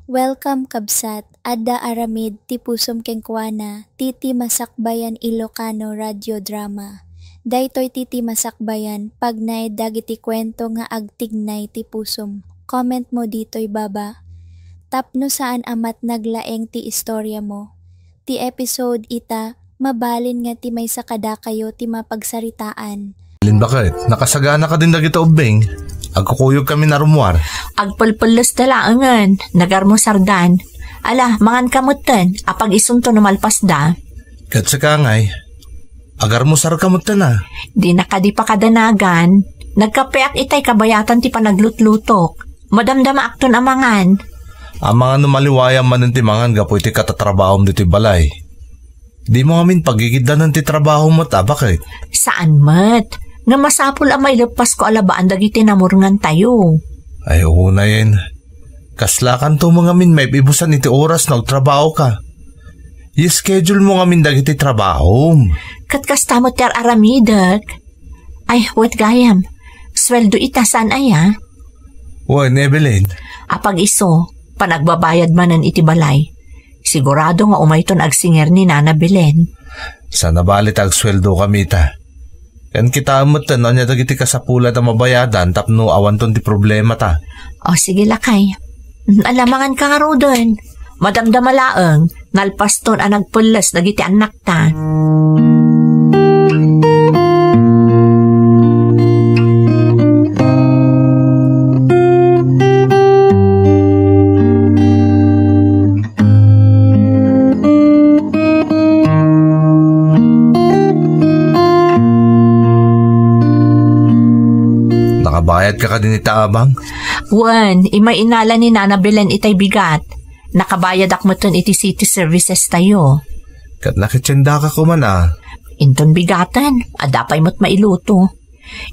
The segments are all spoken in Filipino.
Welcome kabsat, adda aramid ti pusom kengkuana, titi masakbayan Ilocano radio drama. Daytoy titi masakbayan, pagnay dagiti kwento nga agtignay ti pusom. Comment mo dito'y baba. Tapno saan amat naglaeng ti istorya mo. Ti episode ita, mabalin nga ti may sakada kayo ti mapagsaritaan. Lin bakit? Nakasagana ka din dagito ubing. Agkukuyog kami na rumwar. Agpalpalas dalaangan, nagarmo sardan. Ala, mangan kamutan, apag isunto na malpas da. Kat sa kangay, agar mo sar kamutan na. Di nakadi pa kadanagan, nagkapeak itay kabayatan ti panaglutlutok. Madamdama akton amangan. Ang mga numaliwayang man ti mangan gapo iti katatrabahom dito balay. Di mo amin pagigiddan ng ti trabaho mo ta, bakit? Saan mat? Nga masapul ang may lepas ko alabaan dagiti namurngan tayo. Ay una yan. Kaslakan to mga min may ibusan iti oras na trabaho ka. I-schedule mo nga min dagiti trabaho. Katkastamot yar aramidak. Ay, what gayam? Sweldo itasan ay ha? Wan, Evelyn. Apag iso, panagbabayad manan iti balay. Sigurado nga umayton agsinger ni Nana Belen. Sana balit agsweldo kami ta. Yan kita amot na niya dagiti kasapula na mabayadan tapno awan ton di problema ta. O sige lakay. Alamangan ka nga ro doon. Madamdamalaang nalpaston ang nagpulas dagiti anak ta. Bayad ka din ita abang? Wan, inaala ni Nana Belen itay bigat. Nakabayad akmaton iti city services tayo. Kat nakitsenda ka kuman Inton bigatan, adapay mo't mailuto.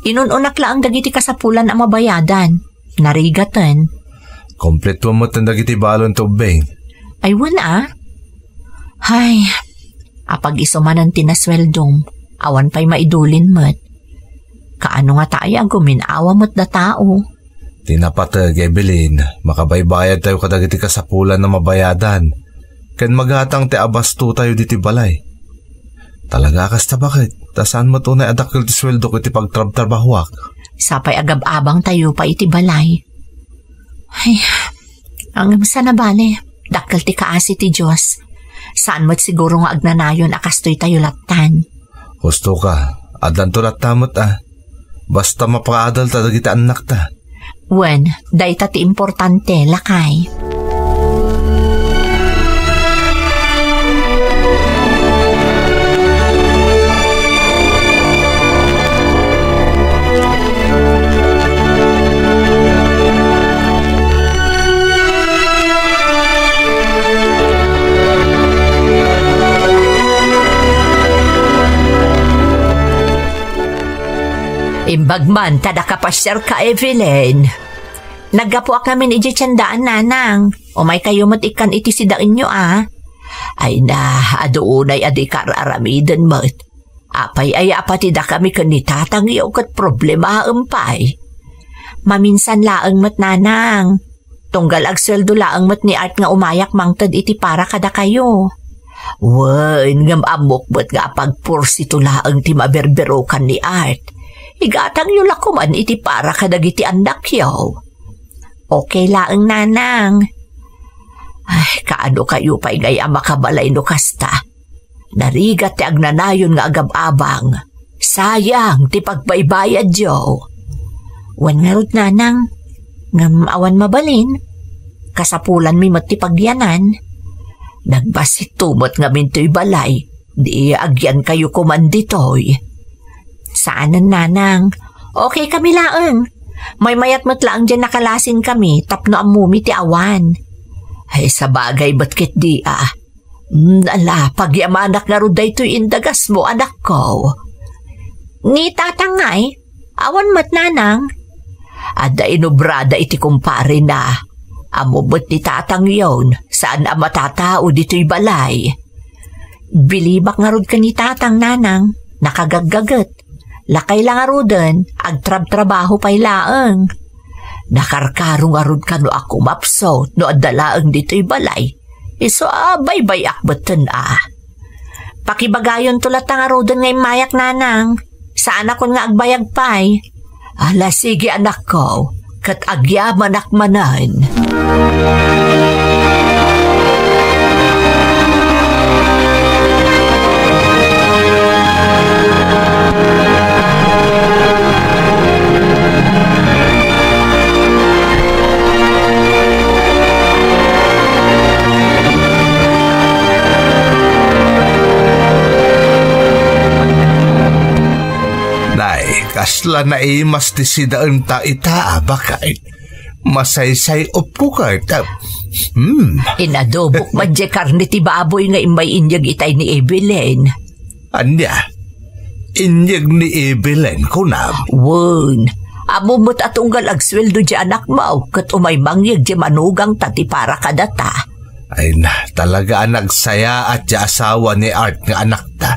Inununak lang dagiti kasapulan ang mabayadan. Narigatan. Kompleto mo't ang dagiti balon tubing. Ay wan Hay, apag isumanan tinasweldom, awan pa'y maidulin mo't. Kaano nga tayo guminawa mo't da tao? Tinapatag, Evelyn. Makabaybayad tayo kadagiti kasapulan na mabayadan. Ken maghatang ti abasto tayo diti balay. Talaga kasta bakit? Tasaan mo tunay adakil ti sweldo ko iti pagtrabtrabahuak? Sapay agab-abang tayo pa iti balay. Ay, ang sana bale, dakil ti kaasi ti Diyos. Saan mo't siguro nga agnanayon akastoy tayo latan? Husto ka, adan to latamot Basta mapakaadal ta dagiti anak ta. Wen, dayta ti importante, lakay. Imbagman, tada kapasyar ka, Evelyn. Naggapuak namin iti tiyandaan, nanang. O may kayo matikan iti sidain nyo, Ay na, adoonay adi kararamidan mo't. Apay ay apatida kami kanitatang iyo kat problema ampay. Maminsan laang mo't, nanang. Tunggal agsweldo laang mo't ni Art nga umayak mangtad iti para kada kayo. Wen, ngam amok mo't nga pagpursito laang ti maberberokan ni Art. Igatang yung lakuman iti para kadagiti anak yaw. Okay laang, nanang. Ay, kaano kayo pa'y gaya makabalay no kasta. Narigat ti agnanayon nga agab-abang. Sayang ti pagbaybayad yaw. Wan nga rod, nanang. Ngam awan mabalin. Kasapulan mi mat ti pagyanan. Nagbasit tumot nga minto'y balay. Di agyan kayo kumanditoy. Saanan, nanang? Okay kami laang. May mayat matlaang dyan nakalasin kami, tapno ang mumi ti awan. Ay, sa bagay ba't kit di Ala, pagyamanak nga ro daytoy indagas mo, anak ko. Ni tatangay, awan mat, nanang. Ada inobrada iti kumpare na. Amo ba't ni tatang yon, saan ang matatao dito'y balay? Bilibak nga rod ka ni tatang, nanang, nakagaggagat. Lakay lang arudan, agtrab-trabaho pa'y laang. Nakarkarong arod ka no ako mapsot no adalaang dito'y balay. Iso bay-bay akbatan Pakibagayon tulat ang arodan ngay mayak nanang. Saan ako nga agbayag pa'y? Ala sige anak ko, kat agyaman akmanan. Kasla na imas ti sidaan ta ita bakay. Masaysay upo ka. Inadobok madya karne ti baboy nga imay inyag itay ni Evelyn. Anya? Inyag ni Evelyn kunam? Wun. Amumot atunggal agsweldo di anak mo kat umay mangyag di manugang tati para kadata. Ay na, talaga nagsaya at di asawa ni Art nga anak ta.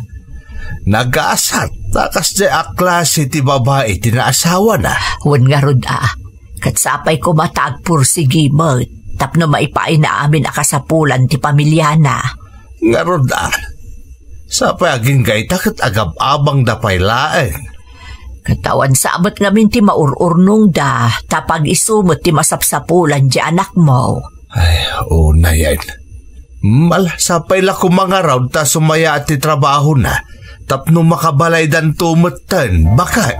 Nag-aasat, takas di aklase ti babae tinaasawa na. Huwag nga rod kat sapay ko mataagpursigi mo, tapno maipain na amin akasapulan ti pamilya na. Nga rod sapay aging gaita kat agab-abang dapay laeng. Katawan sa amat ngamin ti maururnong tapag isumot ti masapsapulan di anak mo. Ay, una yan. Sapay la ko mga raw ta sumaya at ti trabaho na. Tapno makabalay dan tumutan, baka?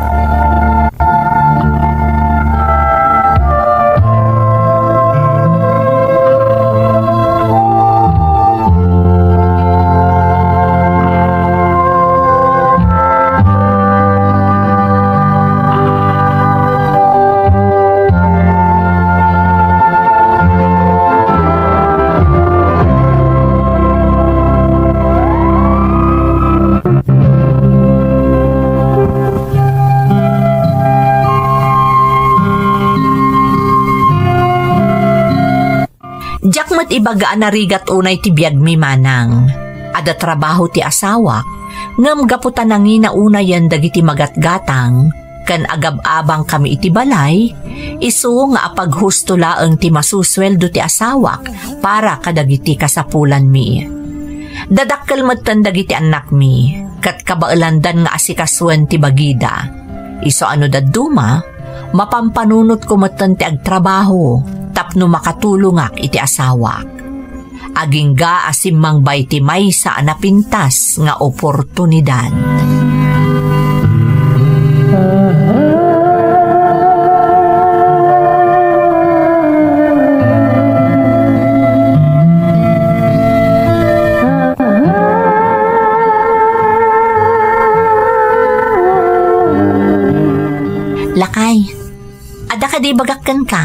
Jakmat ibagaan na rigat unay ti biyag mi manang. Ada trabaho ti asawa, ngam gaputan nangi na unayan dagiti magatgatang, kan agab-abang kami iti balay, isu nga apaghusto laeng ti masusweldo ti asawak para kadagiti kasapulan mi. Dadakkel metten dagiti anak mi, kat kabailandan nga asikasuan ti bagida. Iso ano dadduma, mapampanunot ko metten ti agtrabaho, tapno makatulungak iti asawak. Aging ga asimang bay ti may sa anapintas nga oportunidad. Lakay, ada ka di bagakkan ka?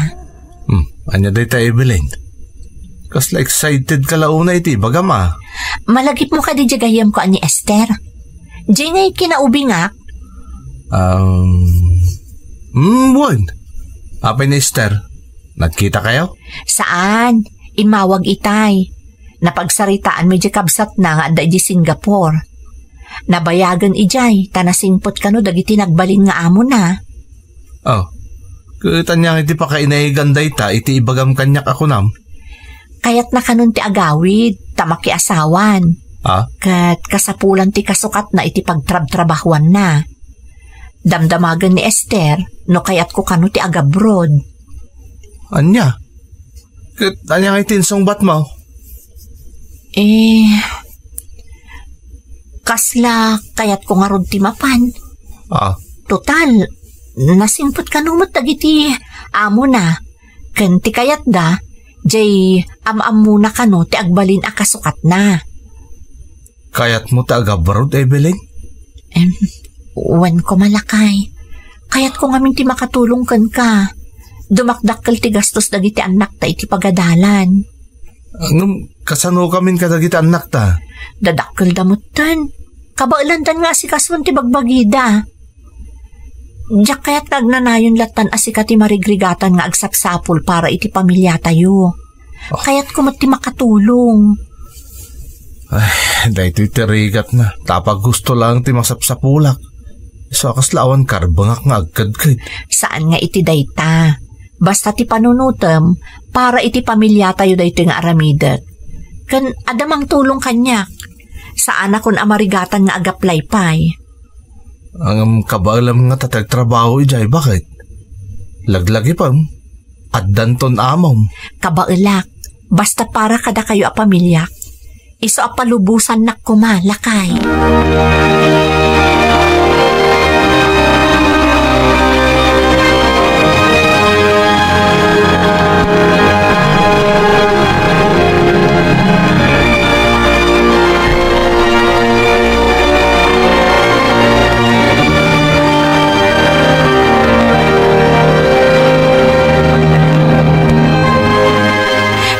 Anya day ta Evelyn? Kasla excited ka launa iti, bagama. Malagip mo ka di jagayam ko ani Esther. Di ngay kinaubi nga. Wan. Apay ni Esther, nagkita kayo? Saan? Imawag itay. Napagsaritaan medyo kabsat na nga da di Singapore. Nabayagan ijay, tanasingpot ka no dagiti nagbalin nga amo na. Oh. Kutanyang iti pakainahigan day ta, iti ibagam kanyak ako nam. Kayat na kanon ti agawid, tamaki asawan. Kat kasapulan ti kasukat na iti pagtrab-trabahuan na. Damdamagan ni Esther, no kayat ko kano ti agabroad. Anya? Kutanyang itinsong bat mo? Kasla kayat ko nga rod ti mapan. Total, nasimpot ka numot dagiti amo na. Kanti kayat da, jay am-am muna ka no, ti agbalin akasukat na. Kayat mo ta agabarod, Evelyn? Wan ko malakay. Kayat ko ngamin ti makatulong kan ka. Dumakdakkel ti gastos dagiti anak ta iti pagadalan. Kasano kamin ka dagiti anak ta? Dadakkel damutan. Kabailandan nga si kaswan ti bagbagida. Diyak kaya't nagnanayon latan asika ti marigrigatan nga agsapsapol para iti pamilya tayo. Kaya't kumat ti makatulong. Ay, dahil iti rigat na. Tapag gusto lang ti masapsapulak. So akas lawan karbangak nga agkadkad. Saan nga iti dayta? Basta ti panunutem para iti pamilya tayo da ito nga aramidet. Kan adamang tulong kanya. Saan akong amarigatan nga agaplay pay. Ang kabaalam nga tatagtrabaho ijay, bakit? Laglagi pa, addanton amom. Kabailak, basta para kada kayo a pamilya. Iso a palubusan na kumalakay.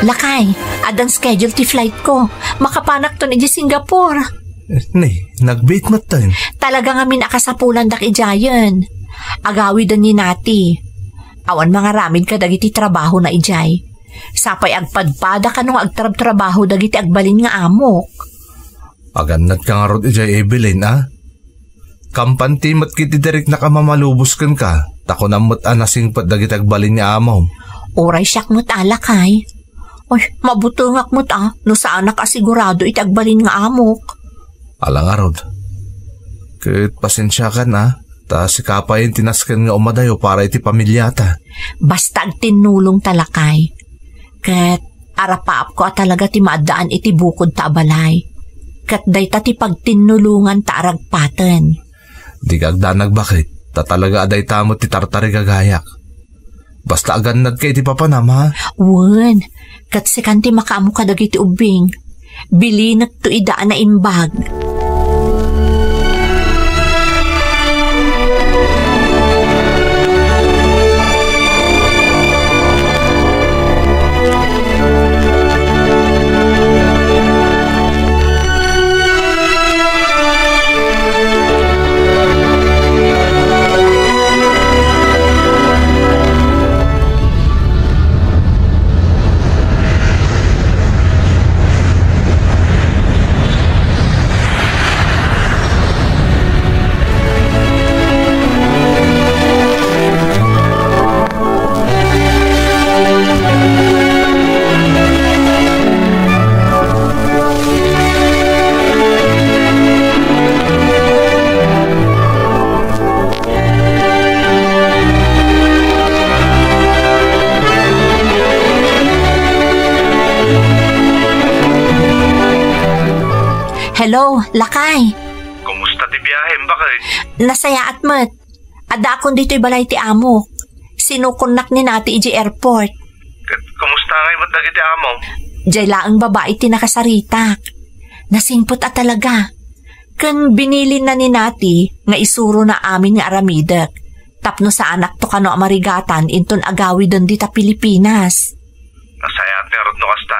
Lakay, adan schedule ti flight ko. Makapanak to ni Singapore. Ni, nagbait mat tayo. Talaga nga minakasapulan dak ijayan. Agawi dan ni nati. Awan mga ramid ka dagiti trabaho na ijay. Sapay agpadpada ka nung agtrab-trabaho dagiti agbalin nga amok. Agannat ka nga rod ijay, Evelyn, ah? Kampanti mat kiti direk na kamamalubos kan ka. Tako na mat anasing pat dagiti agbalin nga amom. Oray siyak mo't alakay. Oy, mabutungak mo't no saan nakasigurado iti agbalin nga amok. Alang arod. Kahit pasensya ka na, ta si kapayin tinaskan nga umadayo para iti pamilyata. Basta agtinulong talakay. Kat arapaap ko talaga ti maadaan iti bukod ta balay. Kat day ta ti pagtinulungan ta aragpaten. Di kagdanag bakit, ta talaga aday tamot ti tartari gagayak. Basta agannad kay ti papanam, ha? Wen, kat sekanti makaamo ka dagiti ubing. Bilinak to idaan na imbag. Hello, Lakay. Kumusta ti biyahe, bakit? Nasaya at mat. Ada akong dito'y balay ti amo. Sinukunak ni nati iji airport. Kumusta ngay mat dagiti amo? Diyay laang babae ti nakasaritak. Nasingpot at talaga. Kan binilin na ni nati nga isuro na amin nga aramidak. Tapno sa anak to kano amarigatan inton agawi doon dita Pilipinas. Nasaya at ngarod no kasta.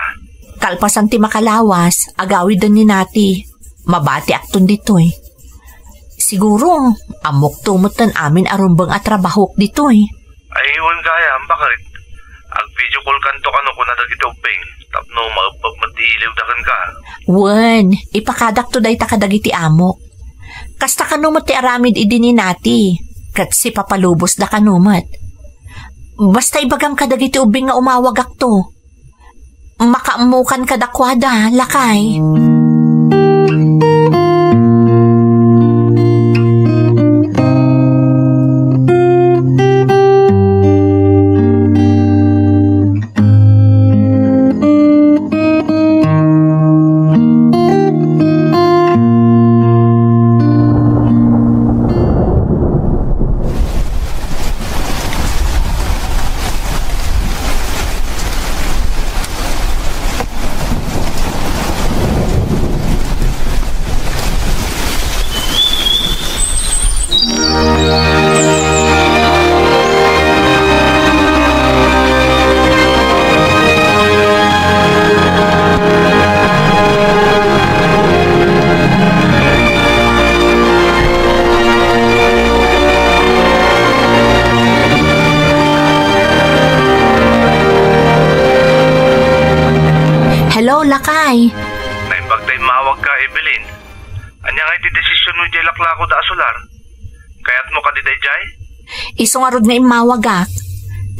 Kalpasan ti makalawas, agawi doon ni nati. Mabati akton dito'y. Siguro, amok tumutan amin arumbang at trabahok dito'y. Ay, iwan kaya, bakit? Ag-video call kanto kano ko na dagiti uping. Tapno, magpagmatiliw dakan ka. Wen, ipakadak to day takadagiti amok. Kasta kanumat ti aramid idini nati. Kat si papalubos da kanumat. Basta ibagam kadagiti ubing nga umawagak to. Makaamukan kadakwada, Lakay. Lakay. Naimbag tayo mawag ka, Evelyn. Anya nga iti desisyon mo jay laklako da solar. Kaya't mo ka di day jay? Isong arod nga imawagak.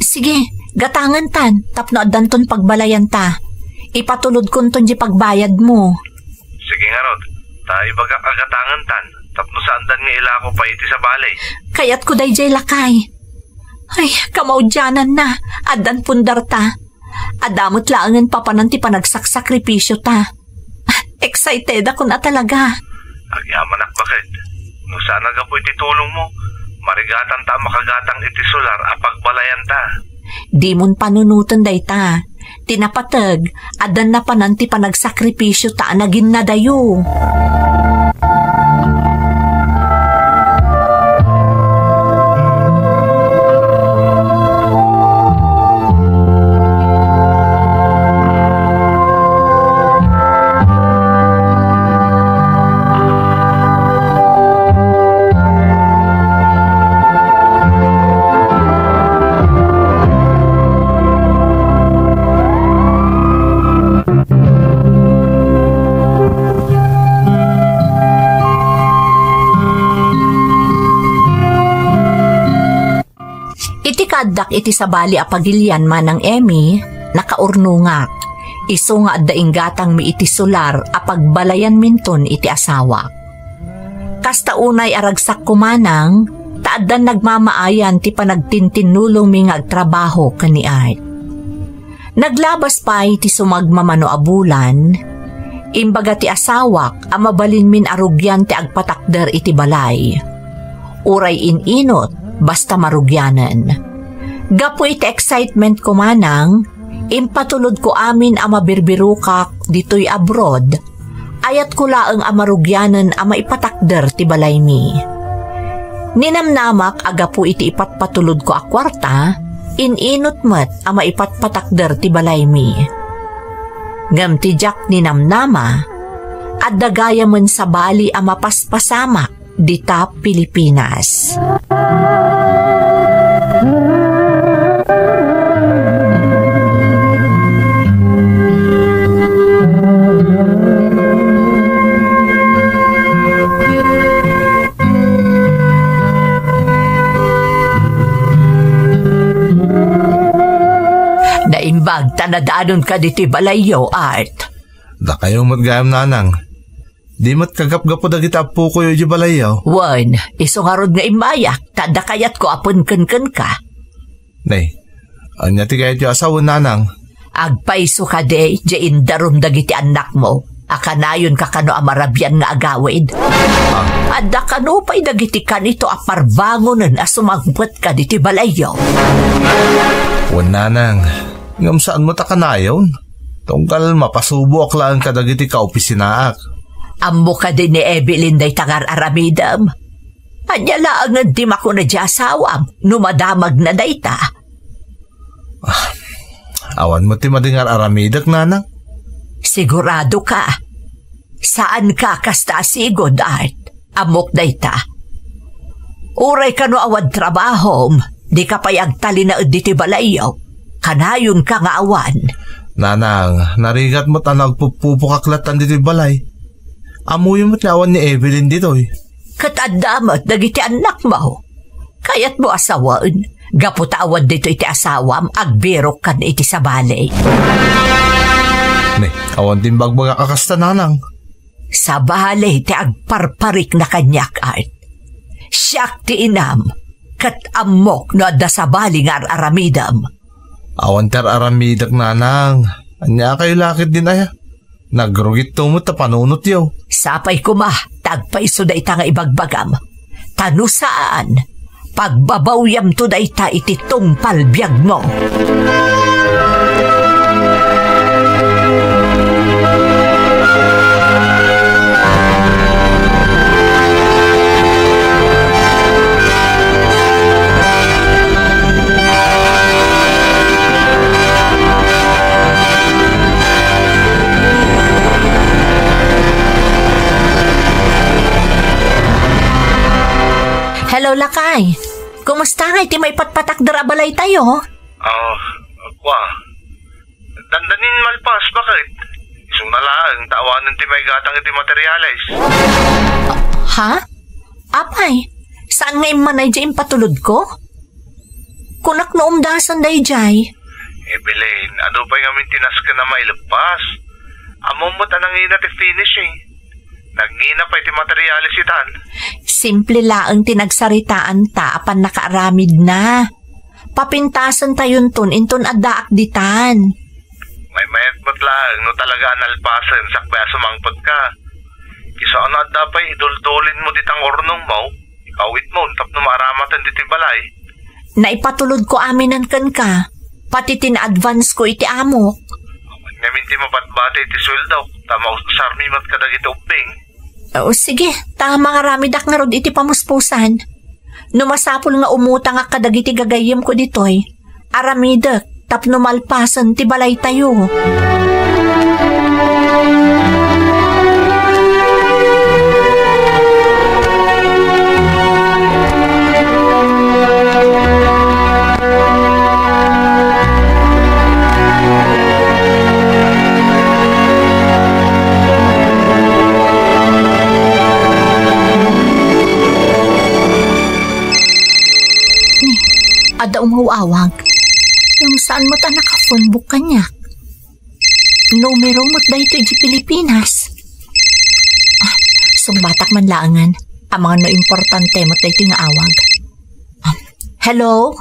Sige, Gatangan tan, tapno addan ton pagbalayan ta. Ipatulod kon ton di pagbayad mo. Sige nga Rod, tayo baga agatangan tan, tapno saan nga ila ko pa iti sa balay. Kayat ko dayjay lakay. Ay, kamaudyanan na, addan pundar ta. Adamot laangan papanan ti panagsaksakripisyo ta. Excited ako na talaga. Agyaman ak bakit? No sana ga po iti tulong mo, marigatan ta makagatang iti solar apagbalayan ta. Di mon panunutan day ta. Tinapatag, adan na panan ti panagsakripisyo ta nagin na dayo. Kadak iti sabali a pagilyan man ng Emmy, nakaurnungak. Iso nga daing gatang mi iti solar a pagbalayan minton iti asawa. Kasta unay aragsak kumanang, taadan nagmamaayan ti panagtintinulong mi nga agtrabaho kani Art. Naglabas pa iti sumagmamano a bulan, imbaga ti asawak a mabalin min arugyan ti agpatakder iti balay. Uray ininot, basta marugyanan. Gapo iti excitement ko manang, impatulod ko amin ang mabirbirukak dito'y abroad, ayat ko laang amarugyanan ang maipatakder ti balay mi. Ninamnamak agapo iti ipatpatulod ko a kwarta, ininot met ang maipatpatakder ti balay mi. Ngam ti Jack ninamnama, at dagaya man sa bali ang mapaspasamak dita Pilipinas. Naimbag tanadanon ka diti balayo, Art. Da kayo matgayam nanang. Di mat kagap-gapo dagiti apo ko yung balayaw. Wan, iso nga rod nga imbayak, tada kayat ko apon ken ka. Nay, anya ti kayat yung asawa nanang. Agpaiso ka de, jain darum dagiti anak mo. Akanayon ka kano amarabyan nga agawid. Adda kano pa'y dagiti kanito aparbangonan a sumagpot ka diti balayaw. Wan nanang, ngam saan mo ta kanayon? Tungkal mapasubo aklaan ka dagiti kaopisinaak. Ammo ka din ni Evelyn day tagar aramidam. Anya laang di mako na di asawam, numadamag na day ta. Awan mo ti madingar aramidak, nanang? Sigurado ka. Saan ka kasta sigod, Art? Amok day ta. Uray ka no awad trabahom, di ka payagtali na diti balayaw. Kanayon ka nga awan. Nanang, narigat mo't ang nagpupukaklatan dito balay. Amuyo mo't awan ni Evelyn dito eh. Katadamat dagiti anak mo. Kayat mo asawaan. Gaputawad dito iti asawam, agbirok kan iti sa balay. Ne, awan din bagbaga kakasta nanang. Sa balay ti agparparik na kanyak, Art. Siyak ti inam, kat amok no adda sa bali nga aramidam. Awan ter aramidak nanang. Anya kayo lakit din aya. Nagrugit tumot ta panunot yaw. Sapay kumah, tagpaiso da ita nga ibagbagam. Tano saan? Pagbabawyam to da ita iti tungpal biyag mo. Hello, Lakay. Kumusta nga iti may patpatakdara balay tayo? Kwa. Dandanin malpas, bakit? Isong nalaan, tawanan ti may gatang iti materialis. Ha? Apay, saan nga imanay dyan patulod ko? Kunak no umdasan day jay. Evelyn, ano ba yung amin tinas ka na mailapas? Among mo tanang ina ti finish eh. Nagngina pa iti materialisitan. Simple laang tinagsaritaan ta apan nakaaramid na. Papintasan tayon ton inton addaak ditan. May mayat mo't lang no talaga analpasan sakbaya sumangpot ka. Kisa ano adda pa iduldulin mo ditang ornong mo, ikawit mo tapno maaramatan diti balay. Naipatulod ko aminan kan ka, pati tina-advance ko iti amok. Ngamin ti mapatbate iti sweldo, tama usarmi mat kadag iti uping. O sige, tama nga ramidak nga rod iti pamuspusan. Numasapol nga umutang nga kadag iti gagayim ko ditoy, aramidak tapno malpasan ti balay tayo. Ada umawawag. Yung saan mo ta naka-phone book kanya? Numero mo't da ito di Pilipinas. Sumbatak man laangan. Ang mga no importante mo't da ito nga awag. Hello?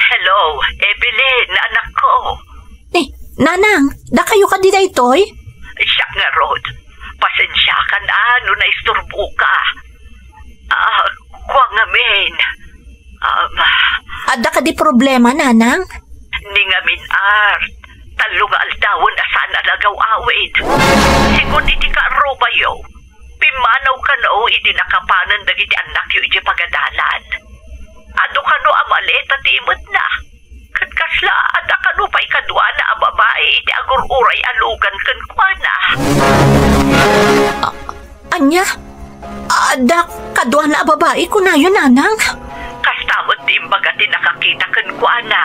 Hello, Evelyn, anak ko. Nanang, da kayo ka di da ito'y? Siya nga, Rod. Pasensya ka na, no naisturbo ka. Kuwa nga, men. Ada ka di problema, nanang? Ningamin, Art. Talo nga aldawon na sana nagaw awid. Sigun iti ka robayo. Pimanaw ka no, iti nakapanan dagiti anak yu iti pagadalan. Ado ka no amalit at imot na. Katkasla, ada ka no pa ikadwa na ababae iti agururay alugan kan kwa na. Anya? Ada kadwa na babae ko na yun, nanang? Kastamot timbaga tinakakita kan kwa na.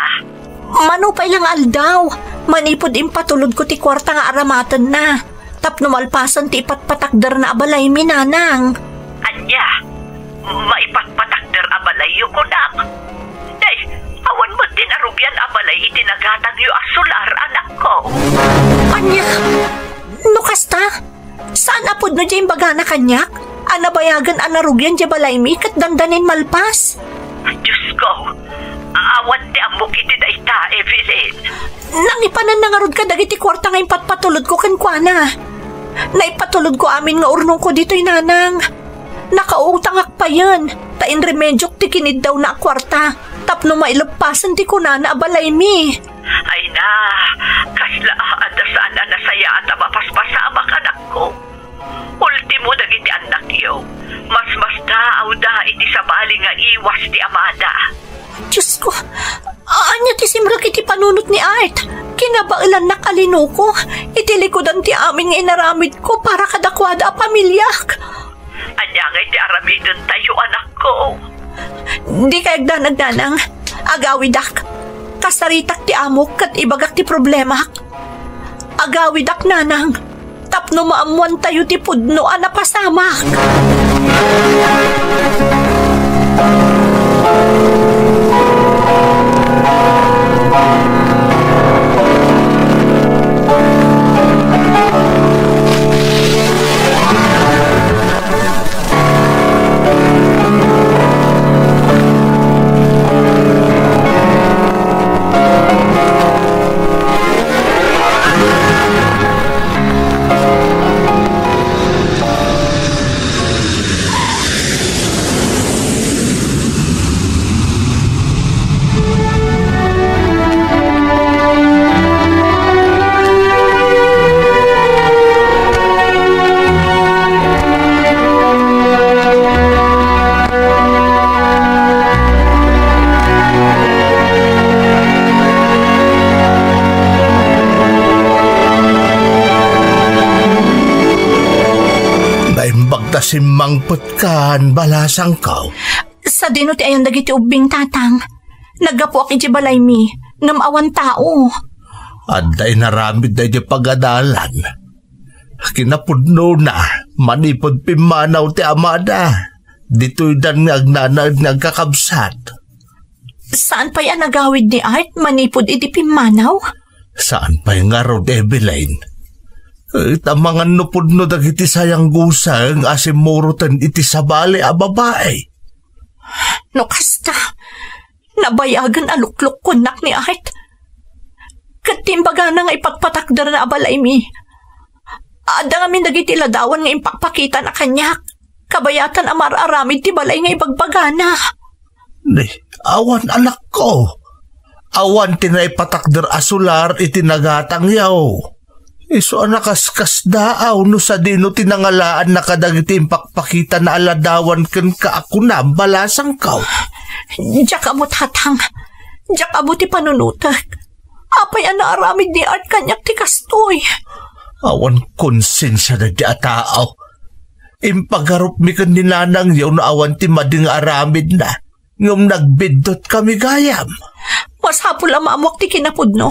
Mano pa ilang aldaw. Manipod impatulod ko ti kwarta nga aramatan na. Tapno malpasan ti ipatpatakder na abalay mi, nanang. Anya, maipatpatakder abalay yu kunak. Day, awan mo din arugyan abalay itinagatang yu asular, anak ko. Anya? No kasta? Saan apod no dyan bagana kanyak? Anabayagan anarugyan dya balay mi kat dandanin malpas? Diyos ko, awan ti amok iti dayta, Evelyn. Nangipanan na nga rod ka dagiti kwarta nga impatpatulod ko kankwana. Naipatulod ko amin nga urnong ko dito'y nanang. Nakautangak pa yan. Tain remedyok ti kinid daw na kwarta. Tapno mailapasan ti kunana abalay mi. Ay na, kasla ada saan na nasaya at mapaspasama anak ko. Ultimo dagiti anak yo. Mas daaw da iti sabali nga iwas ti amada. Diyos ko, anya ti simrak iti panunot ni Art. Kinabailan na kalino ko. Iti likodan ti aming inaramid ko para kadakwada a pamilyak. Anya nga iti aramidon tayo, anak ko. Di kayag danang agawidak. Kasaritak ti amok kat ibagak ti problemak. Agawidak, nanang. Tapno maamuan tayo ti pudno a napasamak. Simangpot kan balasang kaw. Sa dino ti ayon dagiti ubing, tatang. Nagapuak iti balay mi ngam awan tao. Aday naramid na iti pagadalan. Kinapudno na manipod pimanaw ti amada. Dito'y dan nga agnanag nagkakabsat. Saan pa yan nagawid ni Art? Manipod iti pimanaw? Saan pa yung araw, Eveline? Tamangan no pud no dagiti sayang gusa ang asimurutan iti sabali a babae. No kasta, nabayagan aluklok kunak ni Art. Katimbaga na nga ipagpatakdar na abalay mi. Ada nga min dagiti ladawan nga impakpakita na kanyak. Kabayatan amar aramid ti balay nga ibagbagana. Awan anak ko. Awan tinay patakder asular itinagatang yaw. Iso anakaskas daaw no sa dino tinangalaan na kadagiti impakpakita na aladawan ken ka ako na balasang kaw. Diyak amo tatang. Diyak amo ti panunutak. Apay ana aramid ni Art kanyak ti kastoy. Awan konsensya na di ataaw. Impagarup mi kan ninanang yaw na awan ti mading aramid na. Ngum nagbidot kami gayam. Mas hapul ang maamwak ti kinapudno.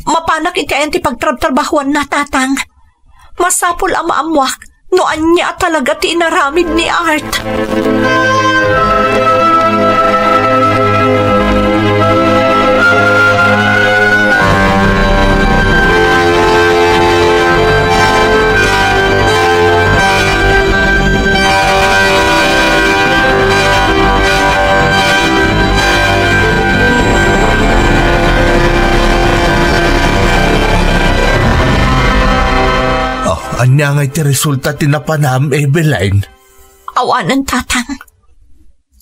Mapanak iti ayan ti pagtrabtrabahuan na tatang. Mas hapul ang maamwak no anya talaga ti inaramid ni Art. Anya nga iti resulta tinapanam, Eveline? Awanan tatang.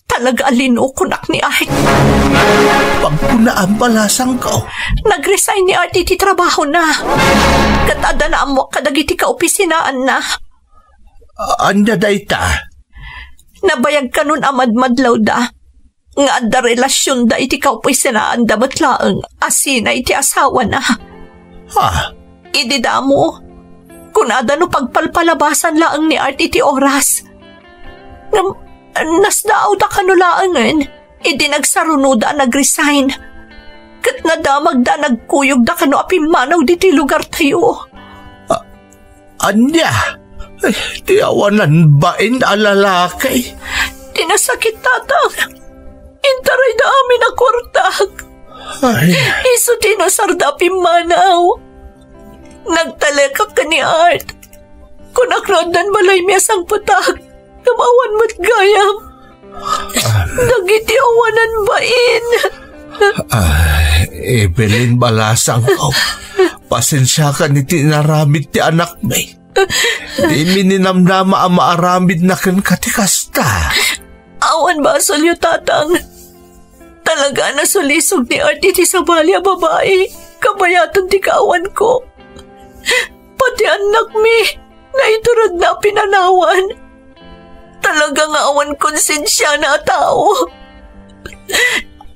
Talaga alino kunak ni Art. Pagkunaan balasang ka. Nag-resign ni Art iti trabaho na. Katada na amwak kadagiti kaopisinaan na. Anya dayta? Nabayag ka nun amadmadlaw da. Nga adda relasyon da iti kaopisinaan da batlaang asina iti asawa na. Ha? Idida mo. Kunada no pagpalpalabasan laang ni Art iti oras. Nasdaaw da kanulaangan, idi nagsarunuda nag-resign. Kat nadamag da nagkuyog da kano apimanaw diti lugar tayo. Anya? Di awanan bain alalakay? Tinasakit tatang. Intaray da amin na kwartag. Iso tinasar da apimanaw. Nagtalekak ka ni Art. Kunakrodan balay miya sang patag. Namawan mo't gayam. Nagiti awanan bain. Evelyn balasang ko. Pasensya ka ni tinaramid ti anak may. Di mininamnama ang maaramid na kan katikasta. Awan ba asolyo tatang? Talaga na sulisog ni Art iti sabali a babae. Kabayatan ti kaawan ko. Pati anak mi, na iturad na pinanawan. Talaga nga awan konsensya na tao.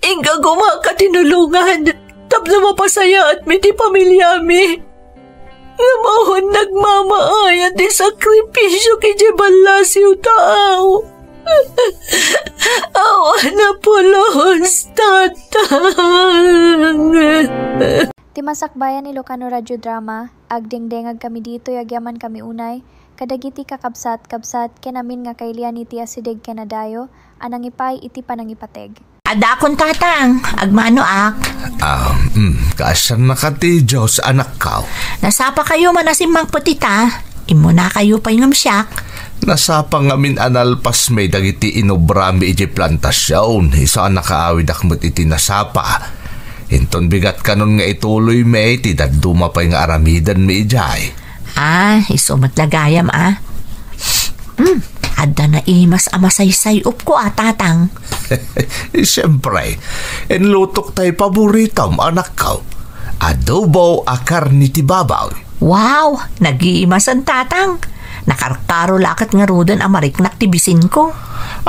Inga gumaka tinulungan, tapos mapasaya at miti pamilya mi. Namahon nagmamaay at isakripisyo kay Jebalasiw tao. Awan na pulos, tatang. Timasakbayan Ilocano Radio Drama, agdengdengag kami dito yagyaman kami unay, kadagiti kakabsat-kabsat kenamin nga kailian iti asideg kenadayo, anang ipay iti panangipateg. Ada akong tatang, agmano ak. Kasan na ka ti Diyos anak ka. Nasapa kayo manasimang putita, imo na kayo pa yung siyak. Nasapa ngamin analpas may dagiti inobrami iti plantasyon, isa nakaawid akmot iti nasapa. Hinton bigat kanon nga ituloy may ti daduma pa yung aramidan may ijay. Iso matlagayam Adda na imas amasaysay up ko tatang. Siyempre, enlutok tayo paboritam anak ka. Adobo a karni ti babaw. Wow, nag-iimas ang tatang. Nakarkaro lakat nga rudan amariknak ti bisin ko.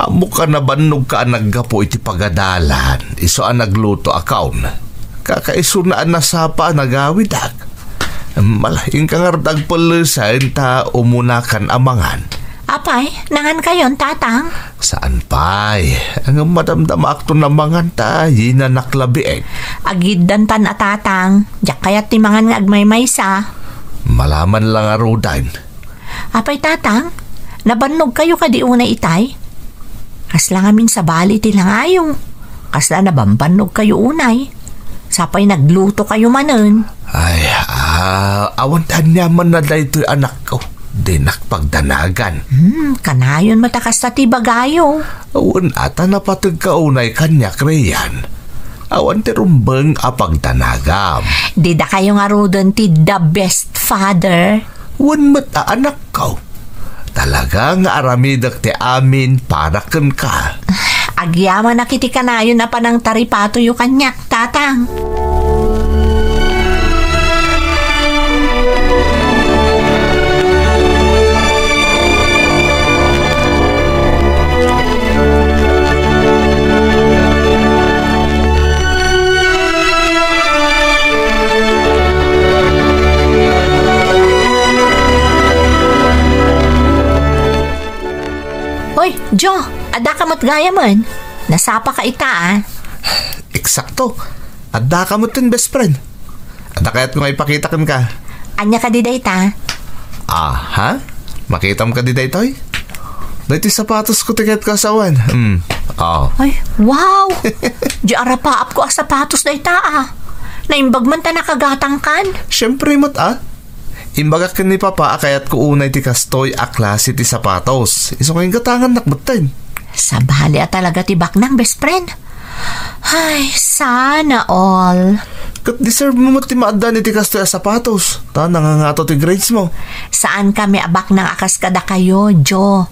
Amo ka na banog ka naggapo iti pagadalan. Iso ang nagluto akaun. Kakaiso na nasapa nagawidag. Malaking kangardag palusain ta umunakan amangan. Apay, nangan kayon tatang? Saan pa'y? Ang madamdam akto namangan ta, yina naklabieg. Agiddan tan tatang, jak kayat ti mangan nga agmaymaysa. Malaman lang arudan. Apay tatang, nabannog kayo kadi una itay? Kaslang amin sa bali ti langayong. Kasla nabambanog kayo unay. Sapay nagluto kayo manen. Ay, awantan niya man na daytoy anak ko. Dinak pagdanagan. Kanayon matakas sa tibagayo. Awan ata napatag kaunay kanya kreyan. Awan ti rumbeng apagdanagam. Di da kayo nga rodon ti the best father. Wan mata anak ko. Talaga nga aramidak ti amin para ken ka. Agyaman na kiti kanayon na panang taripato yu kanyak, tatang. Jo, ada kamot gaya man. Nasapa ka ita Eksakto. Ada ka mo tin best friend. Ada kaya't kung ipakita kan ka. Anya ka di dayta? Ha? Makita mo ka di daytoy? Dahiti sapatos ko tiket ka sawan. Ay, wow! Di arapaap ko sapatos dayta Naimbag man ta nakagatang kan. Siyempre mo't Imbagak ka ni Papa kaya't ko unay ti kastoy a klase ti sapatos. Iso kayong gatangan nakbatin. Sabali talaga ti baknang best friend. Ay, sana all. Kat deserve mo ti maadan ti kastoy a sapatos. Ta nangangato ti grades mo. Saan kami abak nang akas kada kayo, Jo?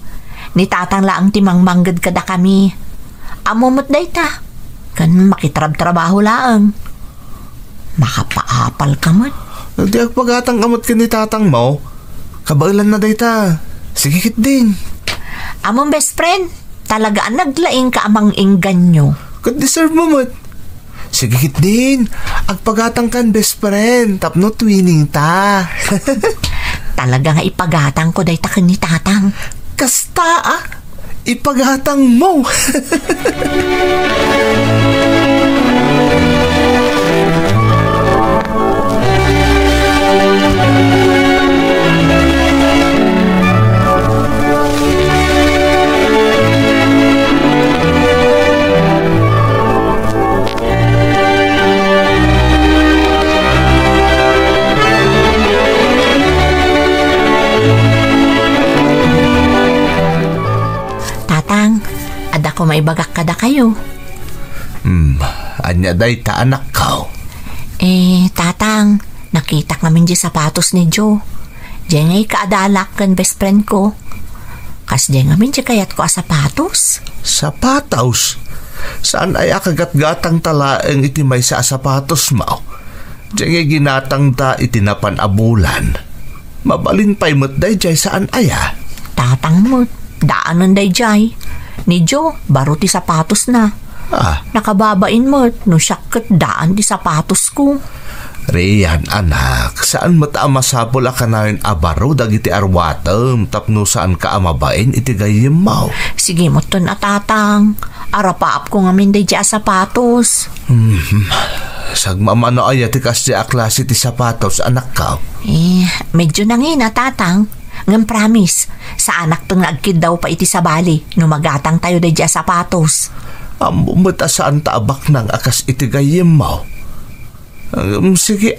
Ni tatang laang ti mangmanggad kada kami. Amumot day ta. Kan makitrab-trabaho laang. Makapaapal ka mo. Di agpagatang kamot ka ni tatang mo. Kabailan na dayta. Sige kit din. Among best friend, talagaan naglaing ka amang inggan nyo. Kat deserve mo mo't. Sige kit din. Agpagatang kan best friend. Tapno twinning ta. Talaga nga ipagatang ko dayta kan ni tatang. Kasta ipagatang mo. Ada ko maibagak kada kayo. Anya day ta anak ko. Tatang, nakita namin di sapatos ni Joe. Diyan ngay kaadalak kan best friend ko. Kas diyan namin di kayat ko sapatos. Sapatos? Saan ay akagat-gatang talaeng iti may sa sapatos mo? Diyan ngay ginatang ta itinapan abulan. Mabalin pa'y mo't day jay saan aya? Tatang mo, daanan day jay. Ni Joe, baro ti sapatos na. Nakababain mo, no syakot daan ti sapatos ko. Riyan anak, saan mataamasapol ka na rin abaro dagiti arwatem tapno saan ka amabain iti gayem mo? Sige mo ton tatang. Arapaap ko ngamin day dya sapatos. Sagmamano ay ati kas dya klase ti sapatos anak ka? Medyo nangina tatang. Ngam promise, sa anak tong nagkid daw pa iti sabali no magatang tayo day dya sapatos. Amumata saan taabak ng akas iti gayem mo? Sige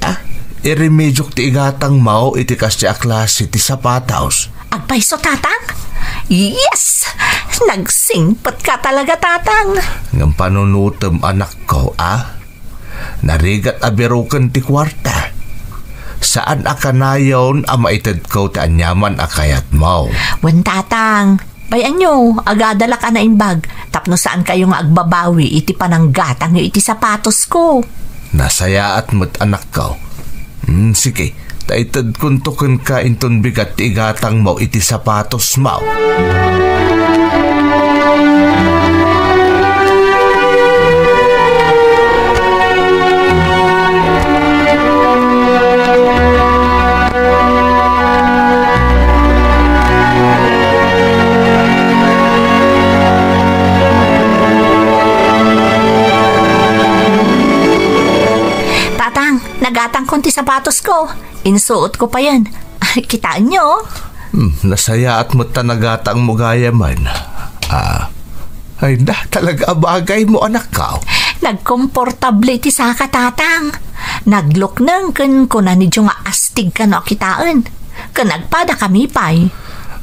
iremedyo ti igatang mo iti kas dya klase ti sapatos. Agpaiso tatang? Yes! Nagsingpat ka talaga tatang. Ngam panunutem anak ko narigat abirukan ti kwarta. Saan akanayon maitid ko ti anyaman akayat mo? Wen tatang, bayan nyo, agadala ka na imbag. Tapno saan kayo nga agbabawi iti pananggatang iti sapatos ko. Nasaya at mo't anak ko. Sige, taitid kuntukun ka inton bigat ti igatang mo iti sapatos mo. Nagatang konti sapatos ko. Insuot ko pa yan. Kitaan nyo? Nasaya at mo't nagatang mo gaya man. Ay na, talaga bagay mo anak ka. Nagkomportable ti saka tatang. Nagluknang kun na ni nga astig ka no kitaan. Kan nagpada kami pa'y.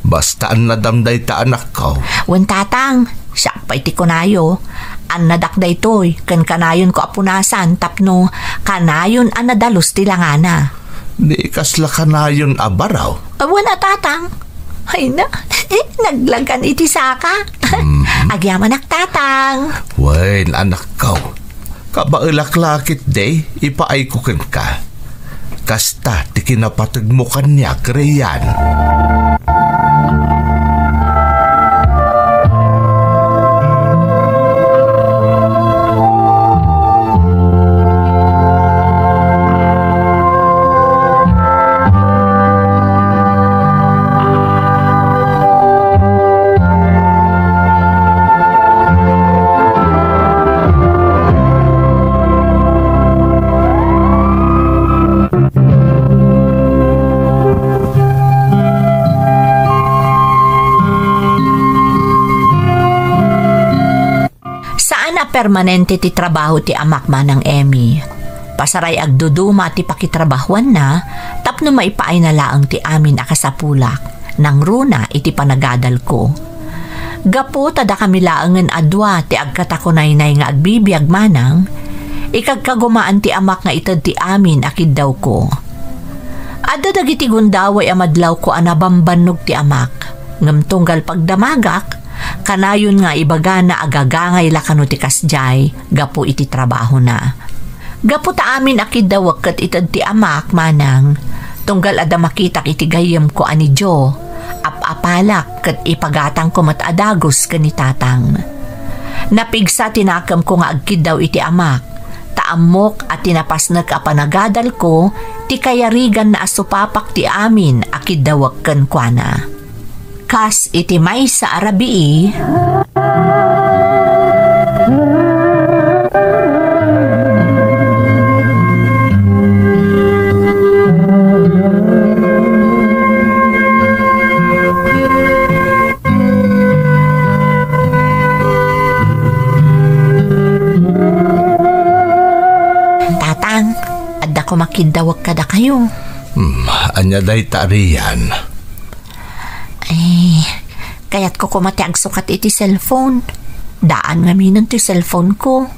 Bastaan na damday ta anak ka. Wen tatang, siya pa'y ti kunayo. An nadakday to'y, kan kanayon ko apunasan, tapno kanayon an nadalos ti langana. Di kasla kanayon abaraw. Wala tatang. Ay na, naglagan iti saka. Agyaman nak tatang. Wen anak ka. Kabaulaklakit day, ipaaykukin ka. Kasta ti kinapatag mo kanya kreyan. Permanente ti trabaho ti amak manang Emmy. Pasaray agduduma ti pakitrabahuan na, tapno maipaay na laang ti amin akasapulak, nang runa iti panagadal ko. Gapo tada kami laangan adwa ti agkatakunay-nay nga agbibiyag manang, ikagkagumaan ti amak nga itad ti amin akid daw ko. Adda dagiti gundaway amadlaw ko anabambanog ti amak, ngam tunggal pagdamagak, kanayon nga ibaga na agagangay lakano ti kasjay, gapo iti trabaho na. Gapo ta amin akid daw ket itad ti amak manang, tunggal ada makitak iti gayem ko ani Jo, apapalak ket ipagatang ko mat adagos ken ni tatang. Napigsa tinakam ko nga agkid daw iti amak, taamok at tinapasnek a panagadal ko, ti kayarigan na asupapak ti amin akid daw ken kuana. Kas iti may sa arabii. Tatang, adda ko makindawag kada kayo. Anya day tariyan. Ay, kaya't ko kumati agsukat iti cellphone. Daan nga minon ti cellphone ko.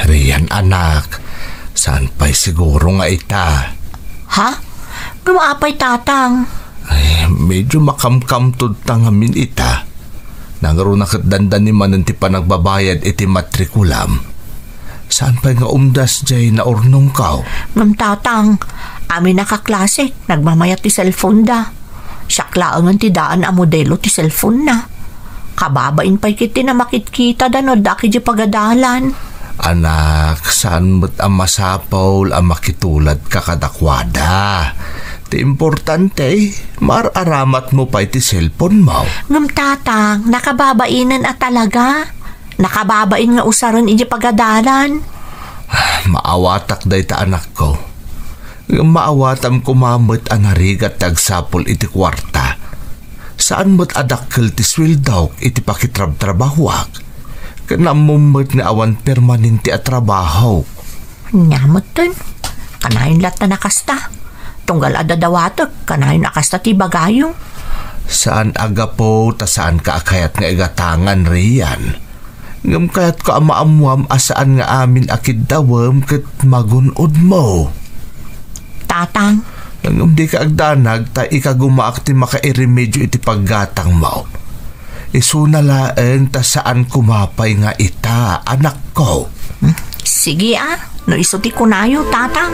Riyan anak, saan pa'y siguro nga ita? Ha? Gumaapay tatang. Ay, medyo makamkamtod tangamin ita. Nangaro nakatdandan ni manan ti panagbabayad iti matrikulam. Saan pa'y nga umdas jay na ornong kaw? Ngam tatang, amin nakaklase, nagmamayat ti cellphone da. Siyaklaangan ti daan a modelo ti cellphone na. Kababain pa'y kiti na makitkita da no daki di pagadalan. Anak, saan mo't ang masapaw ang makitulad kakadakwada? Ti importante, mararamat mo pa iti cellphone mo. Ngam tatang, nakababainan at talaga. Nakababain nga usaron iti pagadalan. Maawatak day ta anak ko. Maawatam kumamot ang harigat tagsapol iti kwarta. Saan mo't adakkel ti sweldaw iti pakitrab-trabahuak? Kanamumot nga awan permanente at trabaho. Nyamot dun. Kanayon lat na nakasta. Tunggal adadawatok, kanayon nakasta ti bagayo. Saan aga po, ta saan ka akayat nga igatangan riyan? Ngam kayat ko amaamuam asaan nga amin akid dawam ket magunod mo. Tatang. Ngam di ka agdanag ta ikagumaak ti makairemedyo iti paggatang mo. Isunalaen ta saan kumapay nga ita, anak ko. Sige no isuti ko nayo, tatang.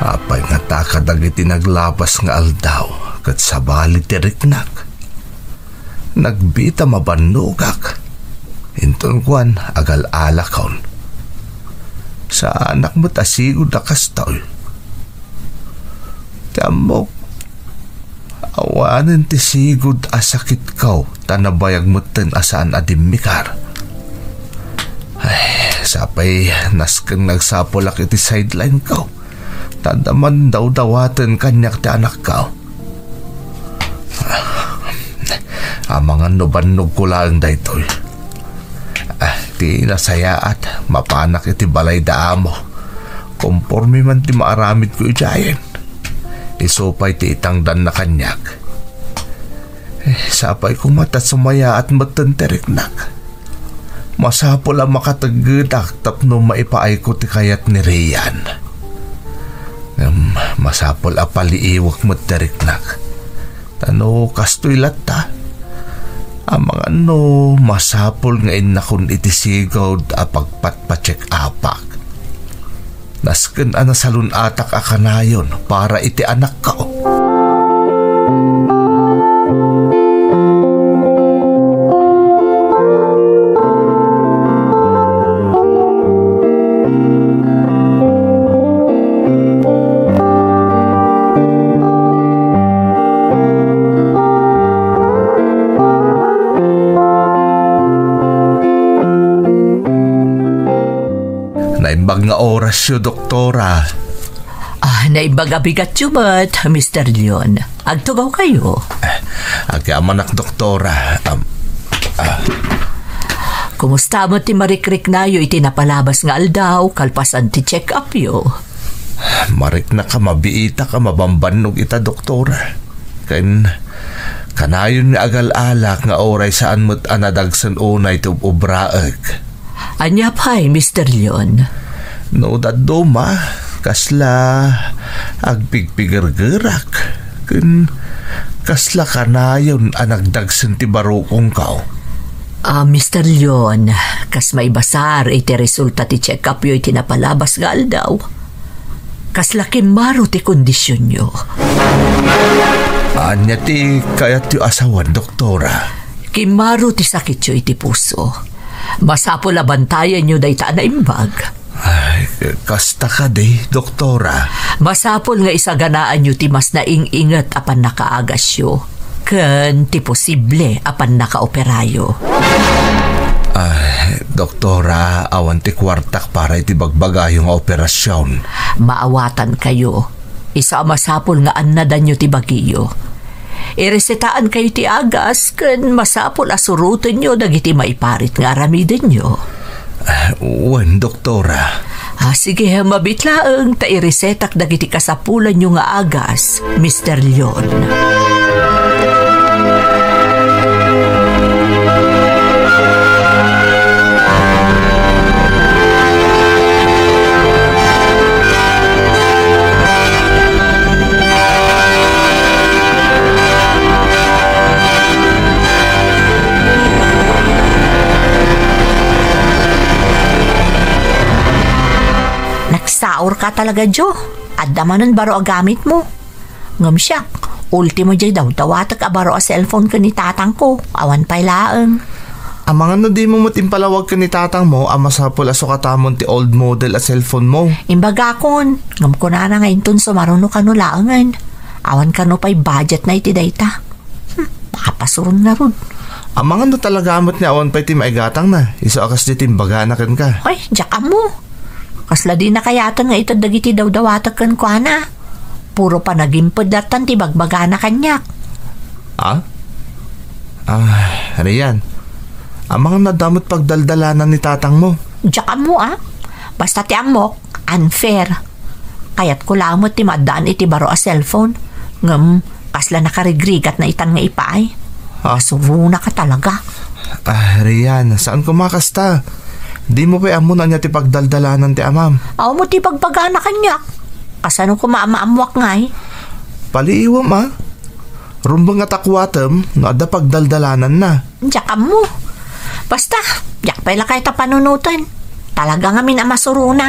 Apay nga takadag iti naglapas nga aldaw kat sabali ti riknak. Nagbita mabanugak. Inton kwan agal-ala kaon. Sa anak mo tasigod na kastaw. Tiamok, awanan ti sigod asakit kaw, tanabayag mo ten asaan adimikar. Ay, sapay naskang nagsapolak iti sideline kaw. Tadaman daw dawatan kanyak ti anak kaw. Amangan no banog ko lang daytoy. Ti nasayaat, mapanak iti balay daamo. Komporme man ti maaramid ko ijayen. Isupay ti itangdan na kanyak. Sapay ko mata sumaya at matanteriknak. Masapol ang makatagedak tapno maipaay ko ti kayat ni Rian. Masapol a paliiwak matariknak. Tano kastoy lata. Ang mga masapol ngayon na kung itisigaw a pagpatpacheck apak. Nasken ana salun atak akanayon para iti anak ka. Naimbag nga oras yo, doktora. Naimbag abigat yu ba't, Mr. Leon? Agtugaw kayo? Agamanak, doktora. Kumusta mo ti marikrik na yu iti napalabas nga aldaw, kalpasan ti check-up yu? Marik na ka, mabiita ka, mabambanog ita, doktora. Kanayon nga agal-alak nga oray saan mo't anadagsan unay ti ubraag. Anya pa'y, Mr. Leon? No daddo ma, kasla agpigpigirgirak. Kasla kanayon anagdagsan ti barukong kaw. Mr. Leon, kas may basar iti resulta ti check-up yu iti napalabas nga aldaw. Kasla kimaro ti kondisyon yu. Anya ti kayat yu asawan, doktora? Kimaro ti sakit yu iti puso. Masapol a bantayan yu dayta na imbag. Ay, kasta ka di, doktora. Masapol nga isaganaan yu ti mas naing-ingat apan nakaagas yu. Ken ti posible apan nakaoperayo. Ay, doktora, awan ti kwartak para iti bagbagayong operasyon. Maawatan kayo. Isa masapol nga annadan yu ti bagiyo. Iresetaan kayo ti agas ken masapol asurutin nyo dagiti maiparit nga aramidin nyo. Wen, doktora. Sige, mabitlaang ta iresetak dagiti kasapulan nyo nga agas, Mr. Leon. Nagsaor ka talaga, Jo. Adda manon baro a gamit mo. Ngam siyak, ultimo jay daw tawatak a baro a cellphone ka ni tatang ko. Awan pa'y laang. Amang di mo matimpalawag ka ni tatang mo, masapol aso katamon ti old model a cellphone mo. Imbaga kon, ngam ko na ngayon tun sumaruno ka no laangan. Awan ka no pa'y budget na iti dayta. Makapasurun na rod. Amang talaga amot ni awan pa'y ti maigatang na. Iso akas di timbaga na kan ka. Ay, jaka mo. Kasla di nakayatan nga ito dagiti daw-dawatag kan kwa na. Puro pa nagimpod datan ti bagbaga na kanyak. Riyan. Amang nadamot pagdaldalanan ni tatang mo. Diyan mo Basta ti amok, unfair. Kayat ko lamot ti madaan iti baro a cellphone. Ngam, kasla nakarigrigat na itan nga ipaay. Suruna ka talaga. Riyan, saan kumakasta? Di mo pa amo na niya ti pagdaldalanan ti amam. Aw mo ti pagpagana kanyak. Kasano ko maamwak ngay? Paliiwam Rumbang nga takwatem, no adda pagdaldalanan na. Diyan mo. Basta, diyak pala kayo ta panunutan. Talaga nga minasuruna.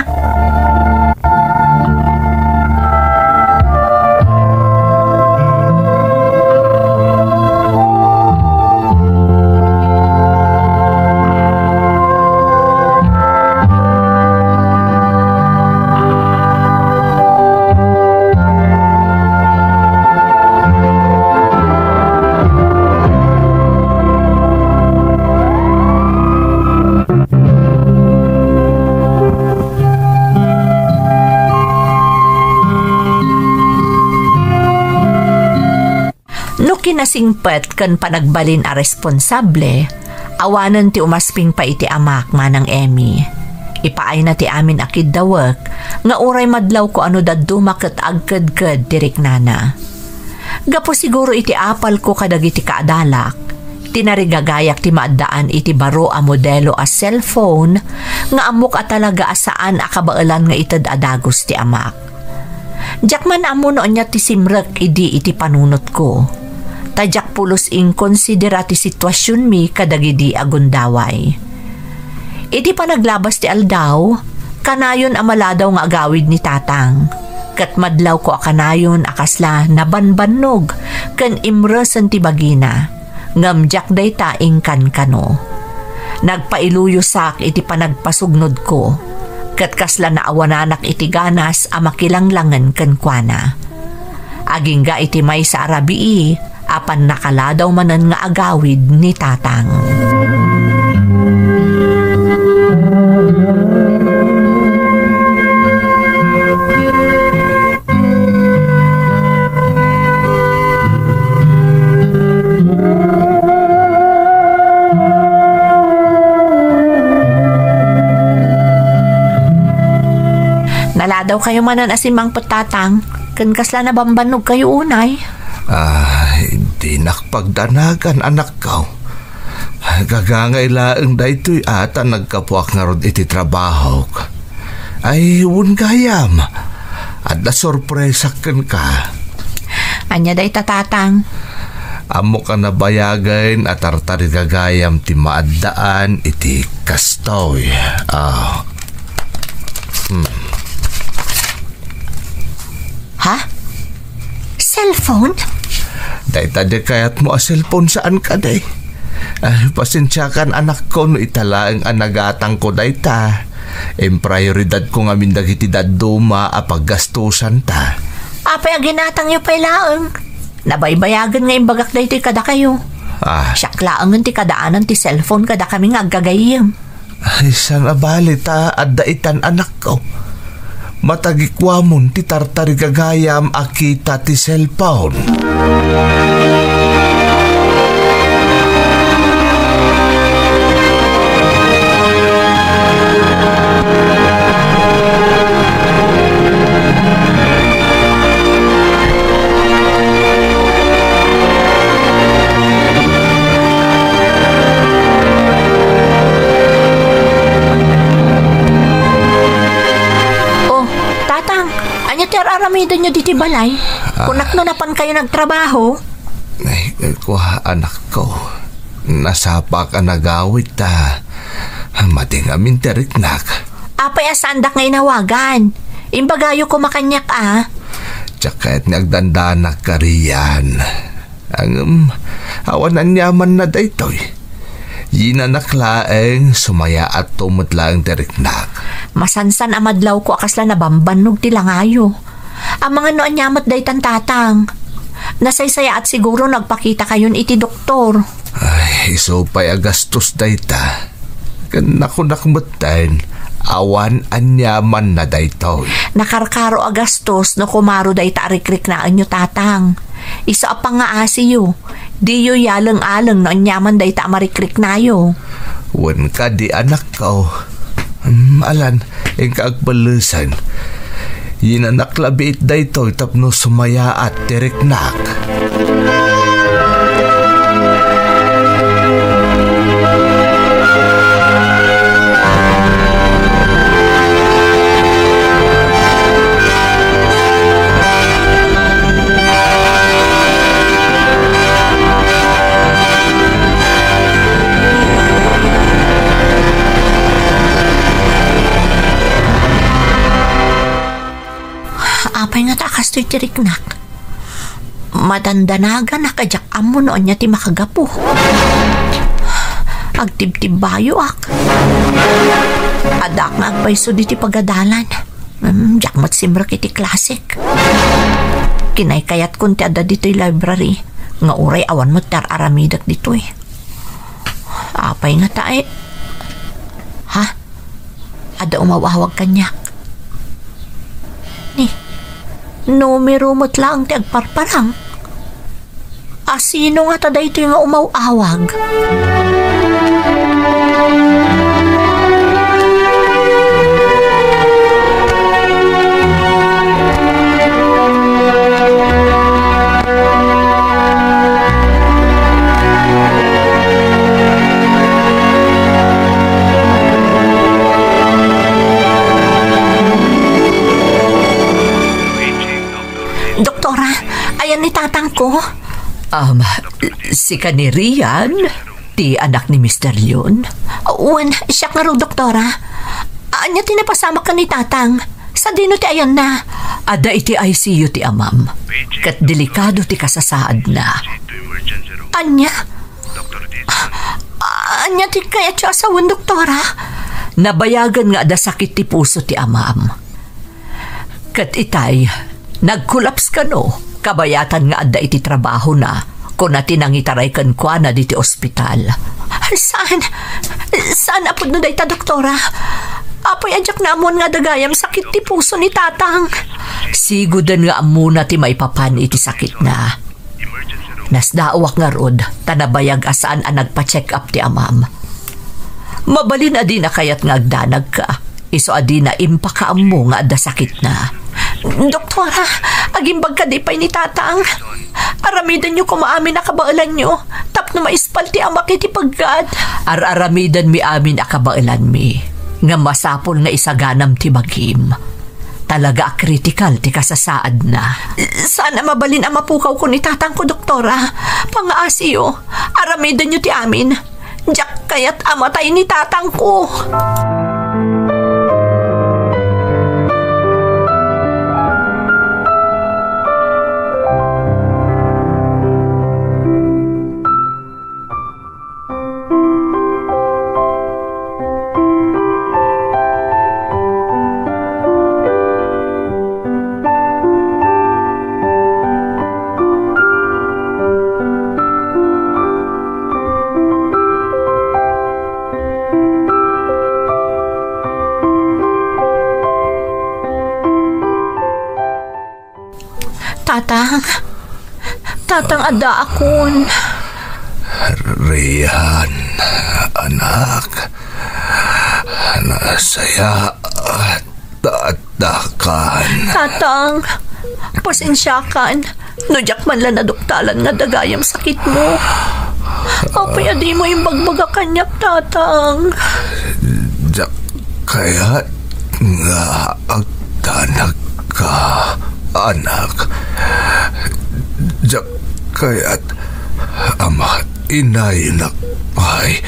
Kinasingpet kan panagbalin a responsable, awanan ti umasping pa iti amak manang Emmy. Ipaay na ti amin akid dawek, nga uray madlaw ko ano daddo maket agked-ked direk nana. Gapo siguro iti apal ko kadag iti kaadalak, tinarigagayak ti maadaan iti baro a modelo a cellphone, nga amok a talaga asaan akabaalan nga ited adagos ti amak. Jakman amo noon niya ti simrek idi iti panunot ko. Tadyak pulos inkonsidera ti sitwasyon mi kadagidi agundaway. Iti pa naglabas ti aldaw, kanayon amaladaw nga agawid ni tatang. Kat madlaw ko akanayon akasla nabanbannog ken imresen ti bagina. Ngamjak day taing kano. Nagpailuyo sak iti panagpasugnod ko. Kat kasla naawananak iti ganas a makilanglangen ken kuana. Aging ga iti may sa arabii, apan nakaladaw manan nga agawid ni tatang. Naladaw kayo manan asimang patatang, ken kasla na bambanog kayo unay. Hindi nakpagdanagan anak ko. Gagangailaang daytoy ata nagkapuak nga rod iti trabaho. Ay, wun gayam. At nasorpresa ken ka. Anya day tatatang? Amo ka nabayagin at tartari gagayam ti maaddaan iti kastoy. Ha? Cellphone? Day tadi kayat mo a cellphone saan ka day? Pasensyakan anak ko no italaang anagatang ko day ta. Prioridad ko nga mindag iti daduma a paggastusan ta. Apay ginatang yu pay laeng. Nabaybayagan nga imbagak day ti kada kayo. Syaklaangan ti kadaanan ti cellphone kada kami nga agagayim. Ay, saan abali ta at daitan anak ko? Matagikwamon ti tartari gagayam akita ti cellphone. Aramidan nyo diti balay. Kunak na napan kayo nagtrabaho. Ay, kuha anak ko. Nasapa ka nagawit ta. Mating amin teriknak. Apay asandak nga inawagan. Imbagayo ko makanyak Tsaka't nagdandanak ka riyan. Ang awanan yaman na daytoy. Yinanaklaeng sumaya at tumutlaang teriknak. Masansan amadlaw ko akasla na bambanog ti langayo. Ang mga noon nyamat day tatang. Nasaysaya at siguro nagpakita kayon iti doktor. Ay, isupay agastos day ta. Nakunakmutain, awan anyaman na day to. Nakarkaro agastos no kumaro day ta arikrik na anyo tatang. Isa apang nga asiyo. Di yo yalang-alang no anyaman day ta marikrik na yo. Wan ka di anak ko. Alan, yung kaagbalusan. Yinanaklabit dayto tapno sumaya at teriknak. Apay nga takas to'y tiriknak. Madandanaga na kajak amo noon niya ti makagapo. Agtib-tib bayo ak. Adak nga agpaiso di ti pagadalan. Jakmat simrak iti klasik. Kinaykayat kun ti ada dito'y library. Nga uray awan mo tar aramidak dito'y. Apay nga tae. Ha? Ada umawawag kanyak. Numero mo't lang ti agparparang. Sino nga tada ito yung umawawag? Doktora, ayan ni tatang ko. Si Kanirian, ti anak ni Mr. Leon. Uwan, siya nga ro, doktora. Anya tinapasama ka ni tatang. Sa dino ti ayan na. Ada iti ICU ti amam. Kat delikado ti kasasaad na. Anya? Anya ti kaya ti asawan, doktora? Nabayagan nga ada sakit ti puso ti amam. Kat itay, nagkulaps ka no. Kabayatan nga adda iti trabaho na kung natin ang itaray kan kwa na diti ospital. Saan apod no dayta, doktora? Apay adyak namon nga dagayam sakit ti puso ni tatang. Sigudan nga amuna ti maipapan iti sakit na. Nasdaawak nga rod, tanabayag asaan ang nagpa-check up ti amam. Mabalin adi na kayat nga agdanag ka. Iso adi na impakaam mo nga adda sakit na. Doktora, agimbag ka di pa'y ni tatang. Aramidan nyo kumaamin na kabailan nyo. Tap na maispal ti amak iti paggad. Aramidan mi amin akabailan mi. Nga masapol nga isaganam ti bagim. Talaga kritikal ti kasasaad na. Sana mabalin ang mapukaw ko ni tatang ko, doktora. Pangaasiyo, aramidan nyo ti amin. Diyak kaya't amatay ni tatang ko. Tatang ada akon. Rian, anak. Nasaya at tatakan. Tatang, pasensyakan. Nudyak man lang naduktalan nga dagayam sakit mo. Apay adi mo yung bagbaga kanyak, tatang. Diyak kaya nga agtanag ka, anak. Diyak kaya't ama inayinak ay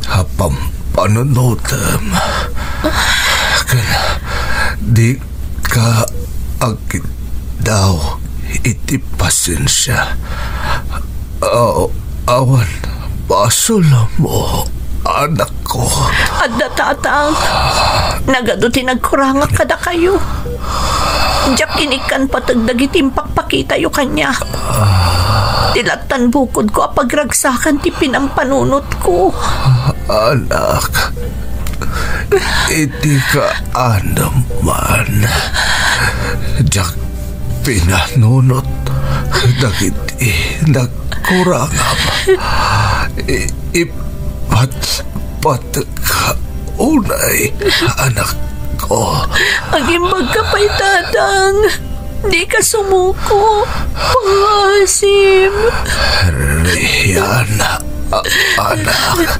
hapam panunutam. Kaya di ka agit daw iti pasensya. Awan pasula mo, anak ko. Adda tatang, nagaduti nagkurangak kada kayo. Diyak inikan patagdagitimpak pakita yu kanya. Tilatan bukod ko apagragsakan ti pinampanunot ko. Anak, iti ka anaman. Diyak pinanunot dagiti nagkurangam. Ipat ka unay, anak ko. Agimbag ka pa'y tatang. Di ka sumuko. Pangasim. Rian, anak.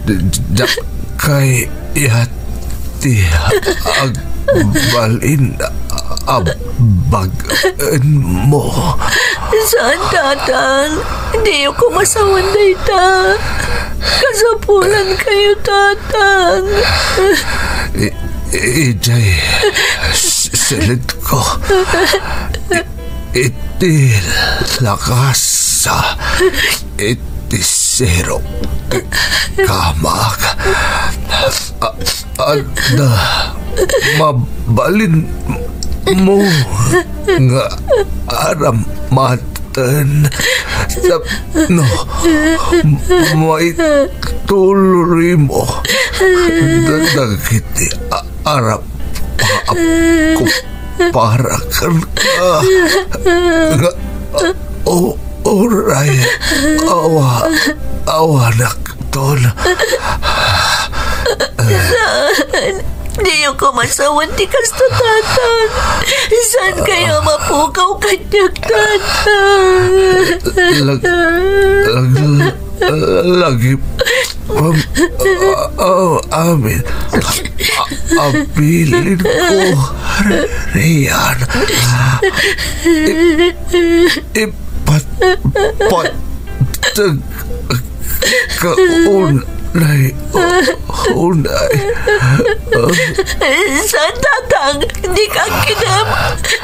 Diyak kay yati agbalin abagan mo. Saan, tatang? Hindi ko masawan dayta. Kasapulan kayo, tatang. Ijay, silid ko. Iti lakas sa iti sero kamag. Ada mabalin mo nga aramatan no may tuloy mo dagiti arap ko para ka nga Uray, anak ton. Saan? Di yung kumasawan ti kas tatatan. Saan kayo mapukaw kanyak tatang? Lagi amin. Abilin ko riyan. Ipatpatag kaunay. Saan tatang? Di ka kinam.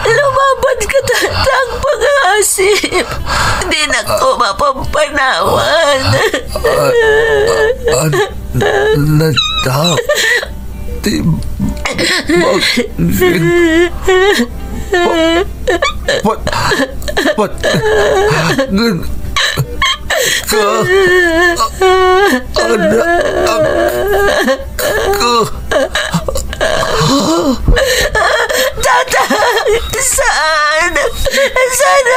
Lumabad ka tatang pag-asip. Di na ko mapampanawan. Natap. Di Tatang, saan? Saan